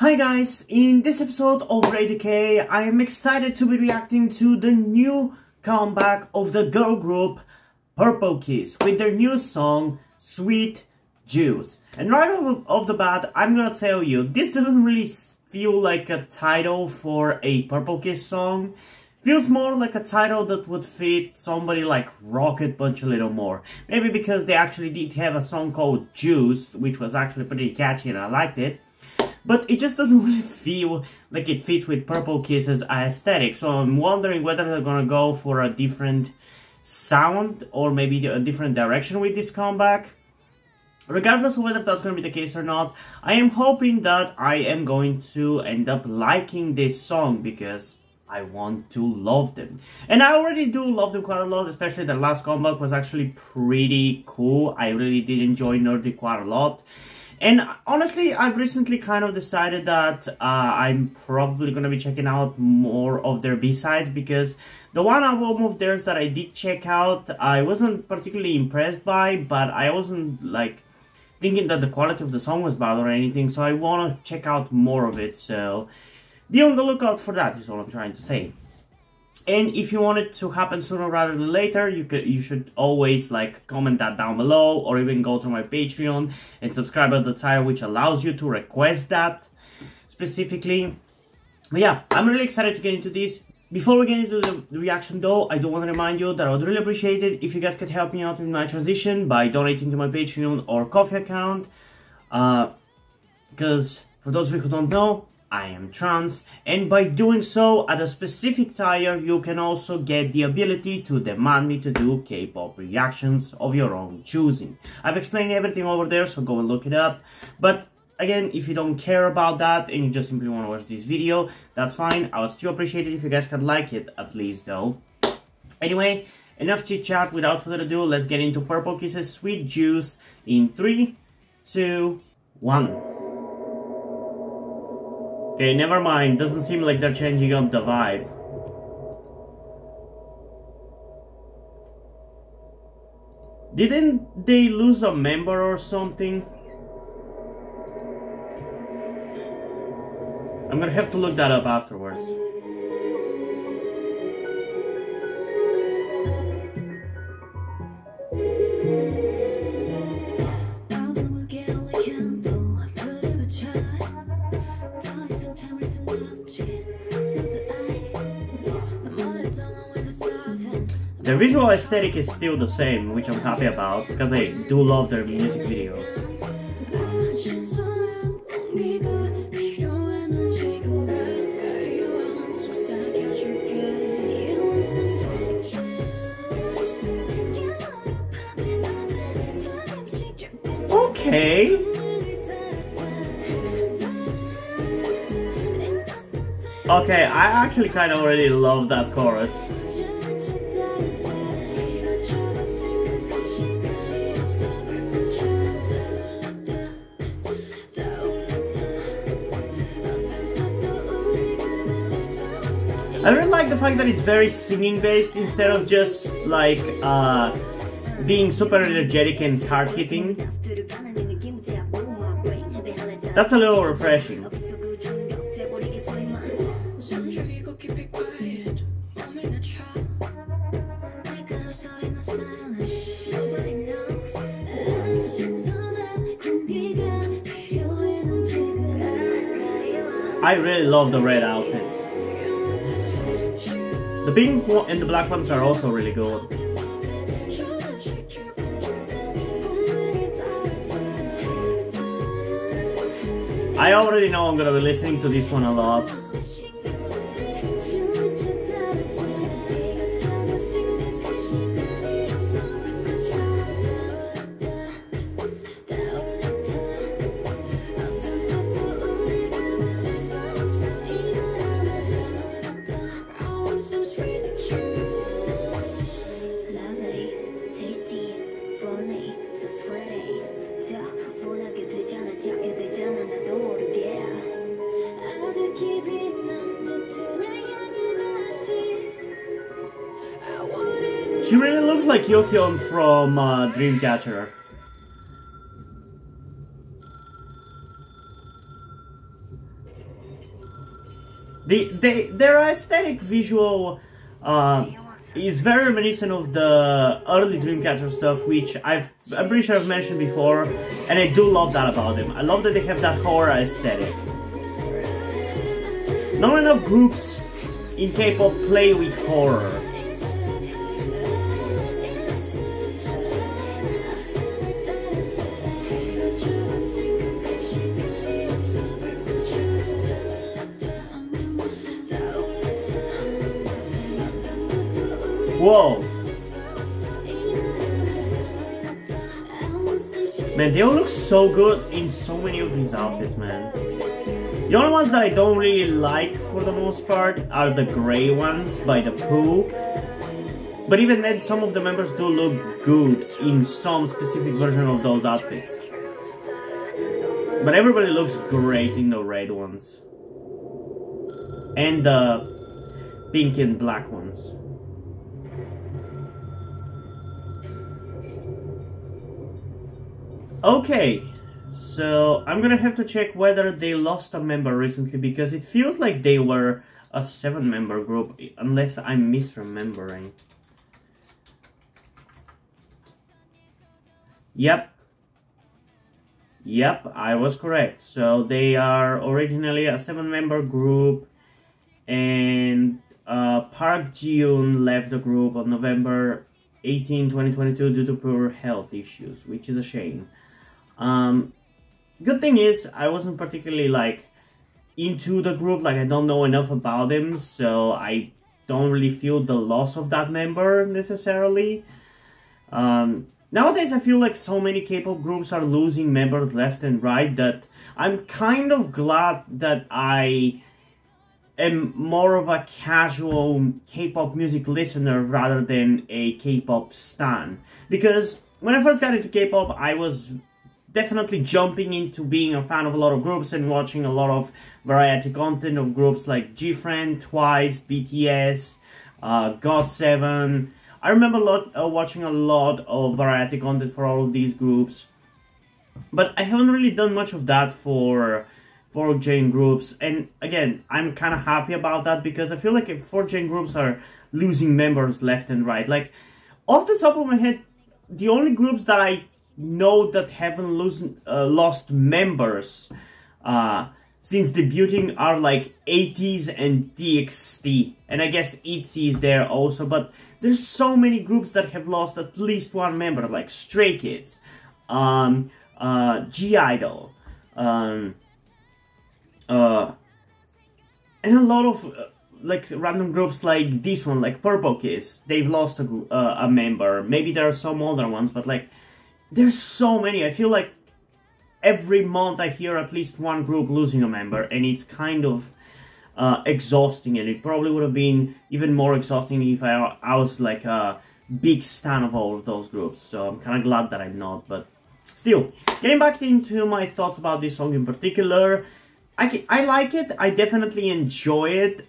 Hi guys, in this episode of Ray Decay, I am excited to be reacting to the new comeback of the girl group Purple Kiss with their new song Sweet Juice. And right off the bat, I'm gonna tell you, this doesn't really feel like a title for a Purple Kiss song. Feels more like a title that would fit somebody like Rocket Punch a little more. Maybe because they actually did have a song called Juice, which was actually pretty catchy and I liked it. But it just doesn't really feel like it fits with Purple Kiss's aesthetic. So I'm wondering whether they're gonna go for a different sound or maybe a different direction with this comeback. Regardless of whether that's gonna be the case or not, I am hoping that I am going to end up liking this song because I want to love them. And I already do love them quite a lot, especially the last comeback was actually pretty cool. I really did enjoy Nerdy quite a lot. And honestly, I've recently kind of decided that I'm probably going to be checking out more of their B-sides, because the one album of theirs that I did check out, I wasn't particularly impressed by, but I wasn't like thinking that the quality of the song was bad or anything, so I want to check out more of it, so be on the lookout for that is all I'm trying to say. And if you want it to happen sooner rather than later, you should always like comment that down below, or even go to my Patreon and subscribe at the tier, which allows you to request that specifically. But yeah, I'm really excited to get into this. Before we get into the reaction though, I do want to remind you that I would really appreciate it if you guys could help me out with my transition by donating to my Patreon or Ko-fi account. Because for those of you who don't know, I am trans, and by doing so at a specific tier, you can also get the ability to demand me to do K-pop reactions of your own choosing. I've explained everything over there, so go and look it up. But again, if you don't care about that and you just simply want to watch this video, that's fine. I would still appreciate it if you guys could like it at least though. Anyway, enough chit chat. Without further ado, let's get into Purple Kiss's Sweet Juice in 3, 2, 1. Okay, never mind. Doesn't seem like they're changing up the vibe. Didn't they lose a member or something? I'm gonna have to look that up afterwards. The visual aesthetic is still the same, which I'm happy about, because I do love their music videos. Okay. Okay, I actually kind of already love that chorus. I really like the fact that it's very singing based instead of just like being super energetic and hard hitting. That's a little refreshing. I really love the red outfits. The pink and the black ones are also really good. I already know I'm gonna be listening to this one a lot. She really looks like Yohyun from Dreamcatcher. Their aesthetic visual is very reminiscent of the early Dreamcatcher stuff, which I'm pretty sure I've mentioned before, and I do love that about them. I love that they have that horror aesthetic. Not enough groups in K-pop play with horror. Whoa! Man, they all look so good in so many of these outfits, man. The only ones that I don't really like, for the most part, are the grey ones by the Pooh. But even then, some of the members do look good in some specific version of those outfits. But everybody looks great in the red ones. And the pink and black ones. Okay, so I'm gonna have to check whether they lost a member recently, because it feels like they were a 7-member group, unless I'm misremembering. Yep, I was correct. So they are originally a 7-member group, and Park Ji-yoon left the group on November 18, 2022 due to poor health issues, which is a shame. Good thing is, I wasn't particularly, like, into the group, like, I don't know enough about them, so I don't really feel the loss of that member, necessarily. Nowadays, I feel like so many K-pop groups are losing members left and right that I'm kind of glad that I am more of a casual K-pop music listener rather than a K-pop stan. Because when I first got into K-pop, I was definitely jumping into being a fan of a lot of groups and watching a lot of variety content of groups like GFriend, Twice, BTS, GOT7. I remember watching a lot of variety content for all of these groups. But I haven't really done much of that for 4Gen groups. And again, I'm kind of happy about that, because I feel like 4Gen groups are losing members left and right. Like, off the top of my head, the only groups that I know that haven't lost members since debuting are like 80s and TXT, and I guess ITZY is there also, but there's so many groups that have lost at least one member, like Stray Kids, G-Idol, and a lot of like random groups like this one, like Purple Kiss. They've lost a member. Maybe there are some older ones, but like, there's so many. I feel like every month I hear at least one group losing a member, and it's kind of exhausting, and it probably would have been even more exhausting if I was like a big stan of all of those groups. So I'm kind of glad that I'm not, but still, getting back into my thoughts about this song in particular, I like it. I definitely enjoy it.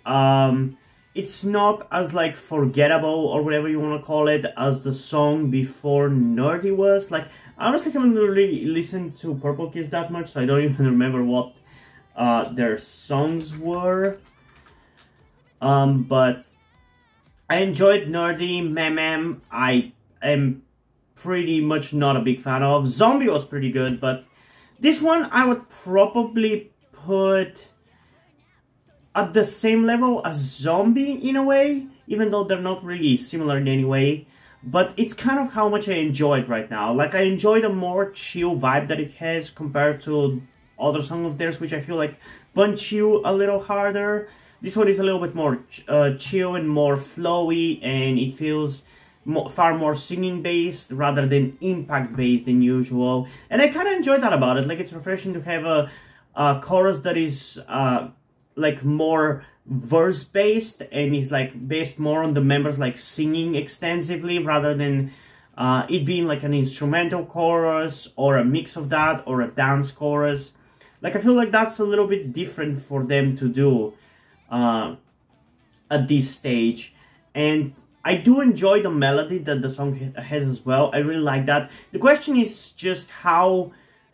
It's not as like forgettable or whatever you want to call it as the song before Nerdy was. Like, I honestly haven't really listened to Purple Kiss that much, so I don't even remember what their songs were. But I enjoyed Nerdy. Mem. I am pretty much not a big fan of. Zombie was pretty good, but this one I would probably put at the same level as Zombie in a way, even though they're not really similar in any way. But it's kind of how much I enjoy it right now. Like, I enjoy the more chill vibe that it has compared to other songs of theirs, which I feel like punch you a little harder. This one is a little bit more chill and more flowy, and it feels far more singing based rather than impact based than usual. And I kind of enjoy that about it. Like, it's refreshing to have a chorus that is like more verse based, and is like based more on the members like singing extensively rather than it being like an instrumental chorus or a mix of that or a dance chorus. Like, I feel like that's a little bit different for them to do at this stage, and I do enjoy the melody that the song has as well. I really like that. The question is just how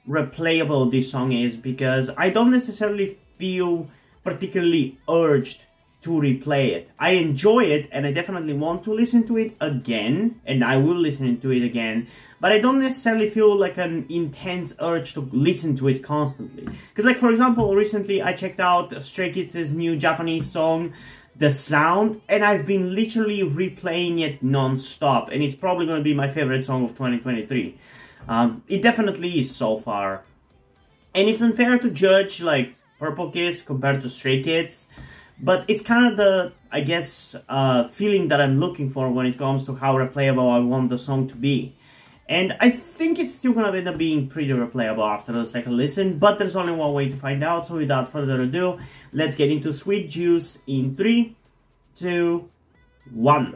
replayable this song is, because I don't necessarily feel particularly urged to replay it. I enjoy it and I definitely want to listen to it again, and I will listen to it again, but I don't necessarily feel like an intense urge to listen to it constantly. Because like for example, recently I checked out Stray Kids' new Japanese song, The Sound, and I've been literally replaying it non-stop, and it's probably going to be my favorite song of 2023. It definitely is so far. And it's unfair to judge like Purple Kiss compared to Stray Kids, but it's kind of the, I guess, feeling that I'm looking for when it comes to how replayable I want the song to be. And I think it's still gonna end up being pretty replayable after the second listen, but there's only one way to find out, so without further ado, let's get into Sweet Juice in 3, 2, 1.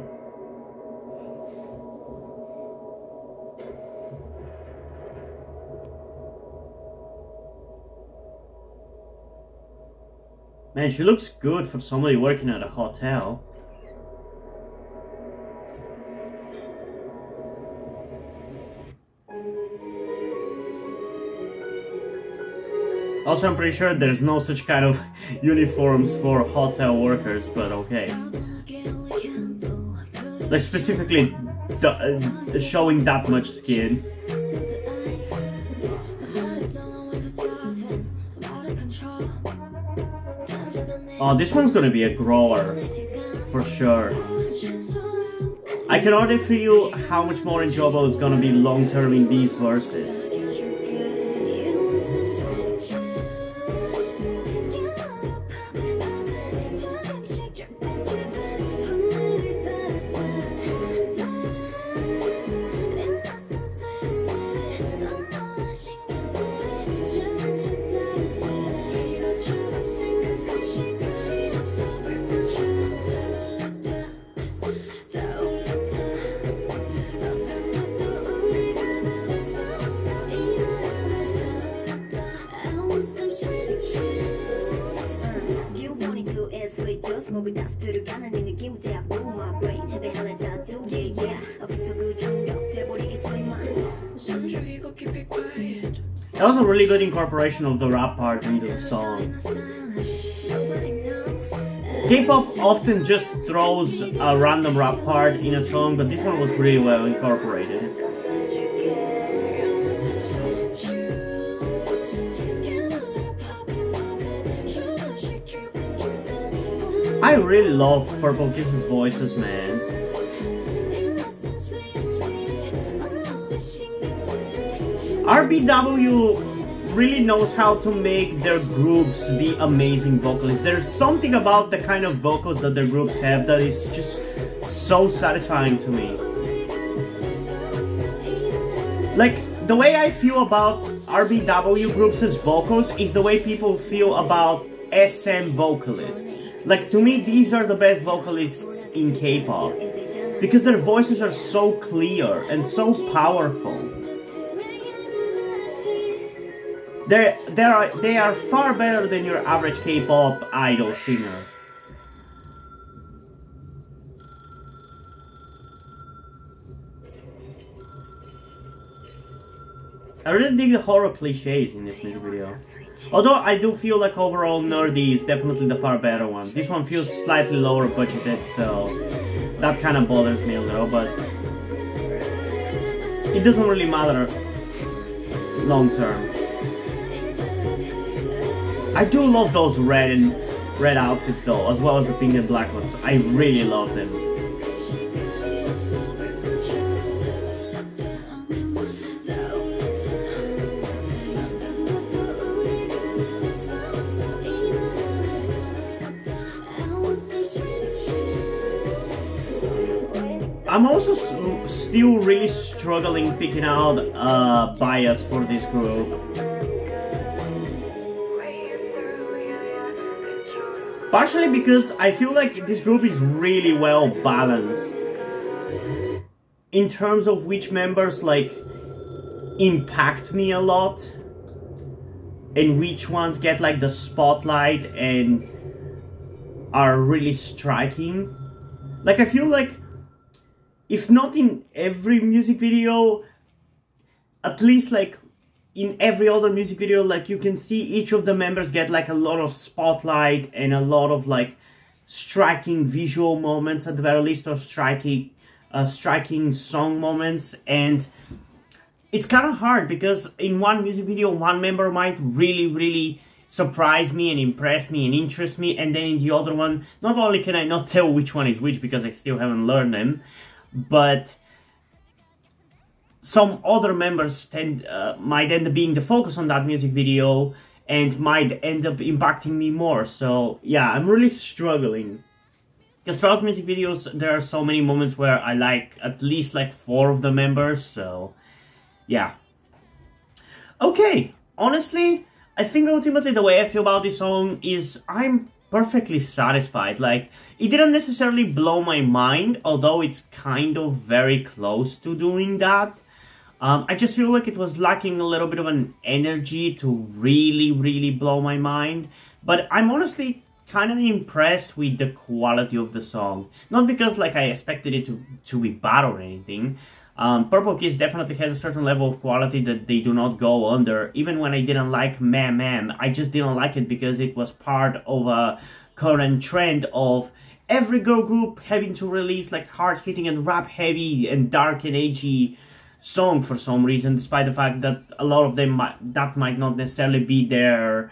Man, she looks good for somebody working at a hotel. Also, I'm pretty sure there's no such kind of uniforms for hotel workers, but okay. Like, specifically showing that much skin. Oh, this one's gonna be a grower, for sure. I can already feel how much more enjoyable it's gonna be long-term in these verses. That was a really good incorporation of the rap part into the song. K-pop often just throws a random rap part in a song, but this one was really well incorporated. I really love Purple Kiss's voices, man. RBW really knows how to make their groups be amazing vocalists. There's something about the kind of vocals that their groups have that is just so satisfying to me. Like, the way I feel about RBW groups' vocals is the way people feel about SM vocalists. Like, to me, these are the best vocalists in K-pop, because their voices are so clear and so powerful. They are far better than your average K-pop idol singer. I really dig the horror cliches in this music video. Although I do feel like overall Nerdy is definitely the far better one. This one feels slightly lower budgeted, so that kind of bothers me a little, but it doesn't really matter long term. I do love those red outfits though, as well as the pink and black ones. I really love them. I'm also still really struggling picking out a bias for this group. Partially because I feel like this group is really well balanced in terms of which members like impact me a lot and which ones get like the spotlight and are really striking. Like, I feel like if not in every music video, at least like in every other music video, like you can see each of the members get like a lot of spotlight and a lot of like striking visual moments at the very least, or striking song moments. And it's kind of hard because in one music video one member might really surprise me and impress me and interest me, and then in the other one, not only can I not tell which one is which because I still haven't learned them, but some other members might end up being the focus on that music video and might end up impacting me more. So yeah, I'm really struggling. Because throughout music videos, there are so many moments where I like at least like 4 of the members, so yeah. Okay, honestly, I think ultimately the way I feel about this song is I'm perfectly satisfied. Like, it didn't necessarily blow my mind, although it's kind of very close to doing that. I just feel like it was lacking a little bit of an energy to really blow my mind. But I'm honestly kind of impressed with the quality of the song. Not because like I expected it to be bad or anything. Purple Kiss definitely has a certain level of quality that they do not go under. Even when I didn't like Ma'am, I just didn't like it because it was part of a current trend of every girl group having to release like hard-hitting and rap-heavy and dark and edgy song for some reason, despite the fact that a lot of them might not necessarily be their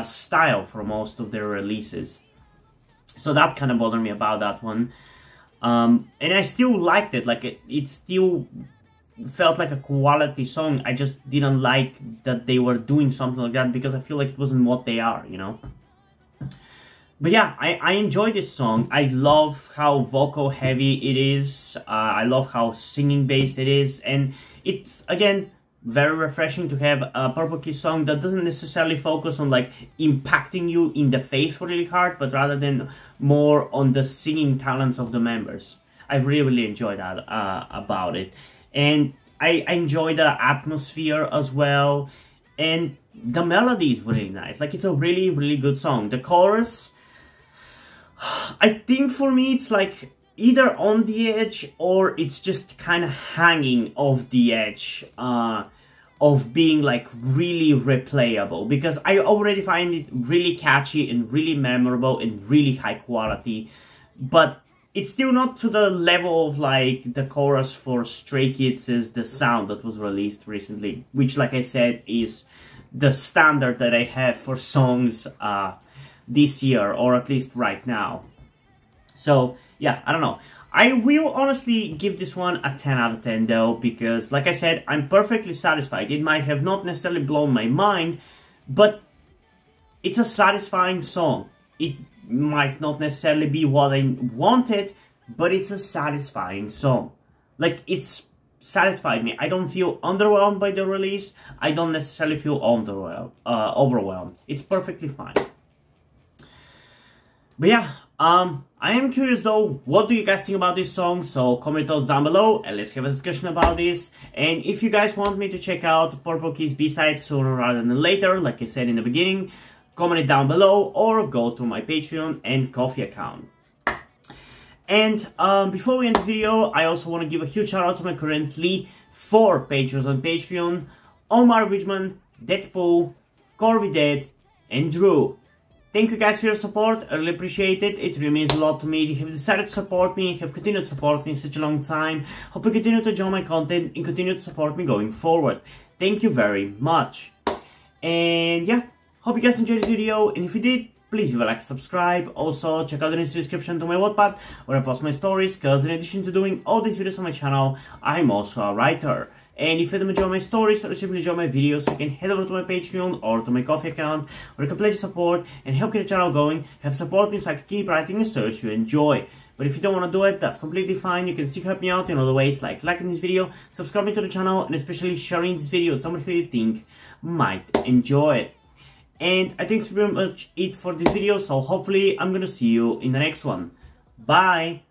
style for most of their releases. So that kind of bothered me about that one. And I still liked it, like it still felt like a quality song. I just didn't like that they were doing something like that because I feel like it wasn't what they are, you know. But yeah, I enjoy this song. I love how vocal heavy it is. I love how singing based it is, and it's again very refreshing to have a Purple Kiss song that doesn't necessarily focus on like impacting you in the face really hard, but rather than more on the singing talents of the members. I really enjoy that about it, and I enjoy the atmosphere as well, and the melody is really nice. Like, it's a really good song. The chorus, I think for me it's like either on the edge or it's just kind of hanging off the edge of being like really replayable, because I already find it really catchy and really memorable and really high quality, but it's still not to the level of like the chorus for Stray Kids' The Sound that was released recently, which, like I said, is the standard that I have for songs this year, or at least right now. So yeah, I don't know. I will honestly give this one a 10 out of 10 though, because like I said, I'm perfectly satisfied. It might have not necessarily blown my mind, but it's a satisfying song. It might not necessarily be what I wanted, but it's a satisfying song. Like, it's satisfied me. I don't feel underwhelmed by the release. I don't necessarily feel overwhelmed. It's perfectly fine. But yeah, I am curious though, what do you guys think about this song? So comment your thoughts down below and let's have a discussion about this. And if you guys want me to check out Purple Kiss B-sides sooner rather than later, like I said in the beginning, comment it down below or go to my Patreon and Ko-fi account. And before we end this video, I also want to give a huge shout out to my currently 4 patrons on Patreon: Omar Bridgman, Deadpool, Corby Dead, and Drew. Thank you guys for your support, I really appreciate it. It really means a lot to me. You have decided to support me, have continued to support me in such a long time. Hope you continue to enjoy my content and continue to support me going forward. Thank you very much. And yeah, hope you guys enjoyed this video, and if you did, please leave a like and subscribe. Also, check out the link in the description to my Wattpad, where I post my stories, because in addition to doing all these videos on my channel, I'm also a writer. And if you don't enjoy my stories or simply enjoy my videos, you can head over to my Patreon or to my Ko-fi account, where you can pledge support and help get the channel going, help support me so I can keep writing the stories you enjoy. But if you don't want to do it, that's completely fine. You can still help me out in other ways, like liking this video, subscribing to the channel, and especially sharing this video with someone who you think might enjoy it. And I think that's pretty much it for this video, so hopefully I'm gonna see you in the next one. Bye!